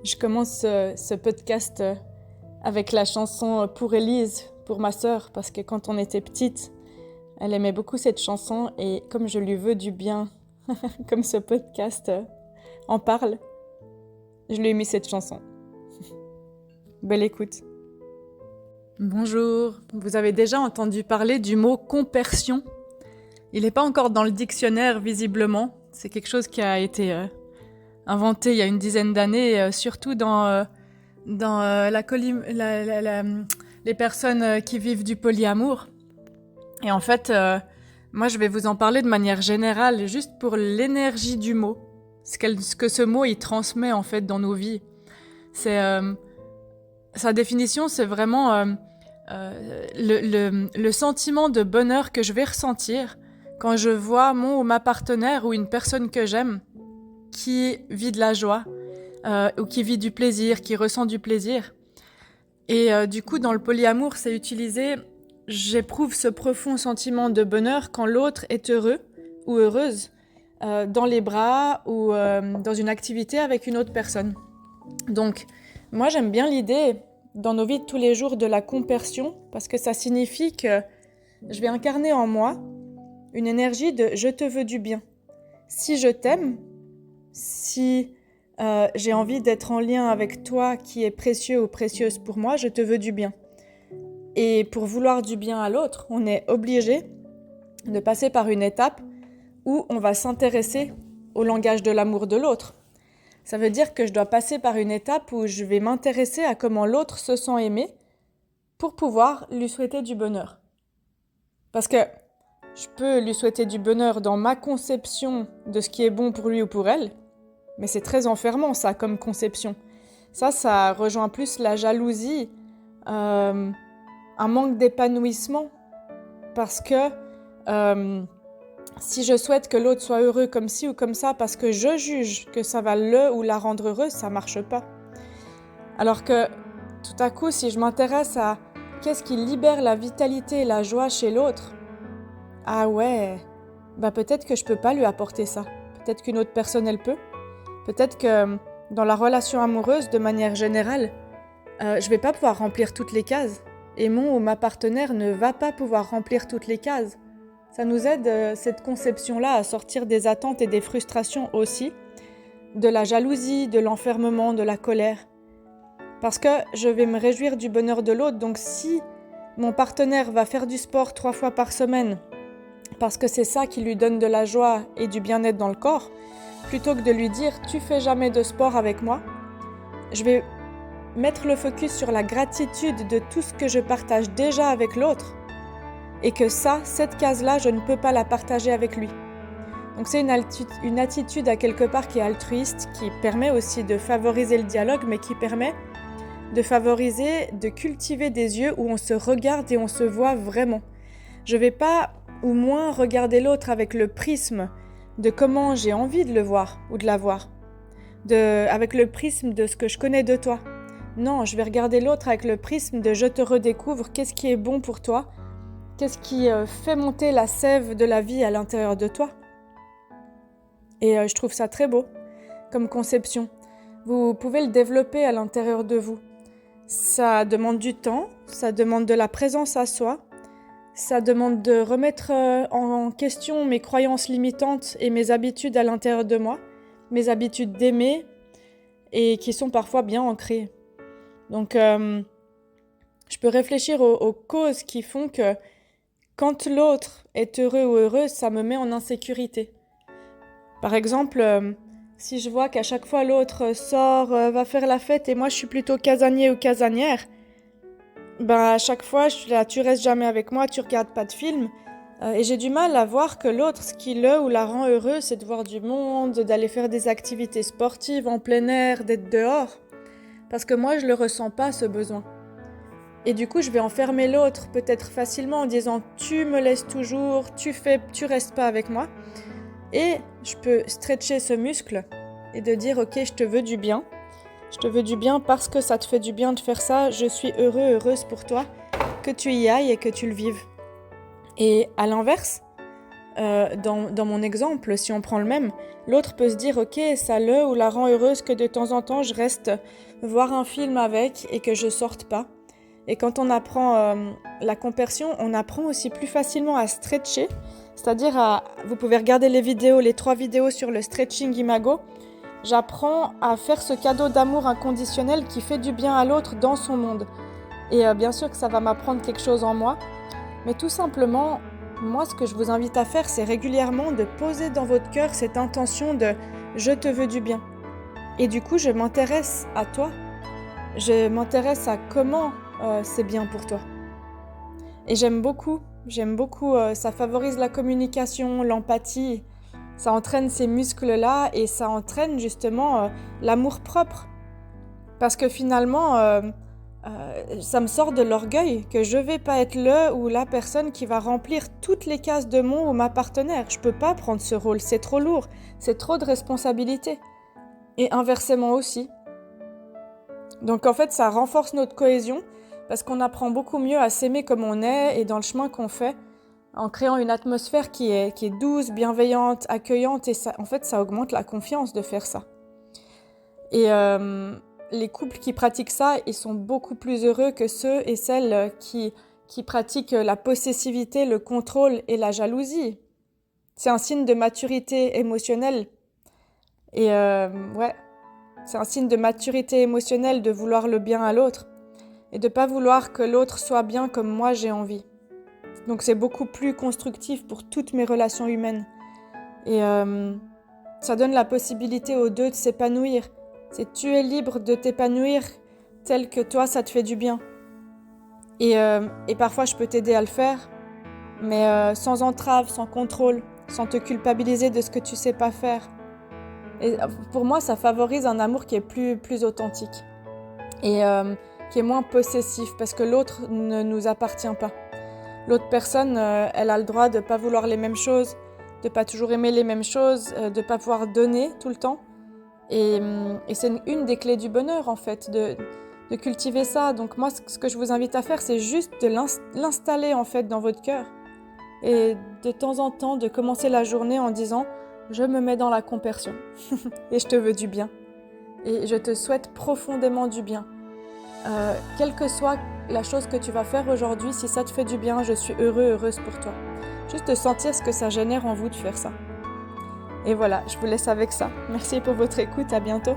Je commence ce podcast avec la chanson Pour Élise, pour ma sœur, parce que quand on était petite, elle aimait beaucoup cette chanson et comme je lui veux du bien, comme ce podcast en parle, je lui ai mis cette chanson. Belle écoute. Bonjour, vous avez déjà entendu parler du mot compersion ? Il n'est pas encore dans le dictionnaire visiblement, c'est quelque chose qui a été inventé il y a une dizaine d'années, surtout dans les personnes qui vivent du polyamour. Et en fait, moi je vais vous en parler de manière générale, juste pour l'énergie du mot, ce que ce mot il transmet en fait dans nos vies. C'est sa définition, c'est vraiment le sentiment de bonheur que je vais ressentir quand je vois mon ou ma partenaire ou une personne que j'aime qui vit de la joie ou qui vit du plaisir, qui ressent du plaisir. Et du coup, dans le polyamour, c'est utilisé, j'éprouve ce profond sentiment de bonheur quand l'autre est heureux ou heureuse dans les bras ou dans une activité avec une autre personne. Donc, moi, j'aime bien l'idée dans nos vies de tous les jours de la compersion parce que ça signifie que je vais incarner en moi une énergie de « je te veux du bien ». Si je t'aime, si j'ai envie d'être en lien avec toi qui est précieux ou précieuse pour moi, je te veux du bien. Et pour vouloir du bien à l'autre, on est obligé de passer par une étape où on va s'intéresser au langage de l'amour de l'autre. Ça veut dire que je dois passer par une étape où je vais m'intéresser à comment l'autre se sent aimé pour pouvoir lui souhaiter du bonheur. Parce que je peux lui souhaiter du bonheur dans ma conception de ce qui est bon pour lui ou pour elle, mais c'est très enfermant ça comme conception. Ça rejoint plus la jalousie, un manque d'épanouissement, parce que si je souhaite que l'autre soit heureux comme ci ou comme ça parce que je juge que ça va le ou la rendre heureuse, ça marche pas. Alors que tout à coup, si je m'intéresse à qu'est-ce qui libère la vitalité et la joie chez l'autre, ah ouais, peut-être que je peux pas lui apporter ça. Peut-être qu'une autre personne, elle peut. Peut-être que dans la relation amoureuse, de manière générale, je vais pas pouvoir remplir toutes les cases. Et mon ou ma partenaire ne va pas pouvoir remplir toutes les cases. Ça nous aide, cette conception-là, à sortir des attentes et des frustrations aussi, de la jalousie, de l'enfermement, de la colère. Parce que je vais me réjouir du bonheur de l'autre, donc si mon partenaire va faire du sport 3 fois par semaine, parce que c'est ça qui lui donne de la joie et du bien-être dans le corps, plutôt que de lui dire « tu fais jamais de sport avec moi », je vais mettre le focus sur la gratitude de tout ce que je partage déjà avec l'autre et que cette case-là, je ne peux pas la partager avec lui. Donc c'est une attitude à quelque part qui est altruiste, qui permet aussi de favoriser le dialogue, mais qui permet de favoriser, de cultiver des yeux où on se regarde et on se voit vraiment. Je vais pas ou moins regarder l'autre avec le prisme de comment j'ai envie de le voir ou de la voir, avec le prisme de ce que je connais de toi. Non, je vais regarder l'autre avec le prisme de je te redécouvre, qu'est-ce qui est bon pour toi, qu'est-ce qui fait monter la sève de la vie à l'intérieur de toi. Et je trouve ça très beau comme conception. Vous pouvez le développer à l'intérieur de vous. Ça demande du temps, ça demande de la présence à soi, ça demande de remettre en question mes croyances limitantes et mes habitudes à l'intérieur de moi, mes habitudes d'aimer et qui sont parfois bien ancrées. Donc, je peux réfléchir aux causes qui font que quand l'autre est heureux ou heureuse, ça me met en insécurité. Par exemple, si je vois qu'à chaque fois l'autre sort, va faire la fête et moi je suis plutôt casanier ou casanière, à chaque fois je suis là, tu restes jamais avec moi, tu regardes pas de film. Et j'ai du mal à voir que l'autre, ce qui le ou la rend heureux, c'est de voir du monde, d'aller faire des activités sportives en plein air, d'être dehors. Parce que moi, je le ressens pas, ce besoin. Et du coup, je vais enfermer l'autre peut-être facilement en disant « tu me laisses toujours, tu restes pas avec moi ». Et je peux stretcher ce muscle et de dire « ok, je te veux du bien. Je te veux du bien parce que ça te fait du bien de faire ça. Je suis heureuse pour toi, que tu y ailles et que tu le vives. » Et à l'inverse, dans mon exemple, si on prend le même, l'autre peut se dire « Ok, ça le ou la rend heureuse que de temps en temps je reste voir un film avec et que je sorte pas. » Et quand on apprend la compersion, on apprend aussi plus facilement à stretcher, c'est-à-dire vous pouvez regarder les 3 vidéos sur le stretching imago. J'apprends à faire ce cadeau d'amour inconditionnel qui fait du bien à l'autre dans son monde. Et bien sûr que ça va m'apprendre quelque chose en moi, mais tout simplement, moi ce que je vous invite à faire, c'est régulièrement de poser dans votre cœur cette intention de « je te veux du bien ». Et du coup, je m'intéresse à toi, je m'intéresse à comment c'est bien pour toi. Et j'aime beaucoup, ça favorise la communication, l'empathie, ça entraîne ces muscles-là et ça entraîne justement l'amour-propre. Parce que finalement, ça me sort de l'orgueil que je vais pas être le ou la personne qui va remplir toutes les cases de mon ou ma partenaire. Je peux pas prendre ce rôle, c'est trop lourd, c'est trop de responsabilité. Et inversement aussi. Donc en fait, ça renforce notre cohésion parce qu'on apprend beaucoup mieux à s'aimer comme on est et dans le chemin qu'on fait, en créant une atmosphère qui est douce, bienveillante, accueillante, et ça, en fait, ça augmente la confiance de faire ça. Et les couples qui pratiquent ça, ils sont beaucoup plus heureux que ceux et celles qui pratiquent la possessivité, le contrôle et la jalousie. C'est un signe de maturité émotionnelle. Et c'est un signe de maturité émotionnelle de vouloir le bien à l'autre et de pas vouloir que l'autre soit bien comme moi j'ai envie. Donc c'est beaucoup plus constructif pour toutes mes relations humaines. Et ça donne la possibilité aux deux de s'épanouir. C'est tu es libre de t'épanouir tel que toi ça te fait du bien. Et parfois je peux t'aider à le faire, mais sans entrave, sans contrôle, sans te culpabiliser de ce que tu sais pas faire. Et pour moi, ça favorise un amour qui est plus authentique et qui est moins possessif parce que l'autre ne nous appartient pas. L'autre personne, elle a le droit de ne pas vouloir les mêmes choses, de ne pas toujours aimer les mêmes choses, de ne pas pouvoir donner tout le temps. Et c'est une des clés du bonheur, en fait, de cultiver ça. Donc moi, ce que je vous invite à faire, c'est juste de l'installer, en fait, dans votre cœur. Et de temps en temps, de commencer la journée en disant « Je me mets dans la compersion et je te veux du bien. Et je te souhaite profondément du bien. Quelle que soit la chose que tu vas faire aujourd'hui, si ça te fait du bien, je suis heureuse pour toi. » Juste de sentir ce que ça génère en vous de faire ça. Et voilà, je vous laisse avec ça. Merci pour votre écoute, à bientôt.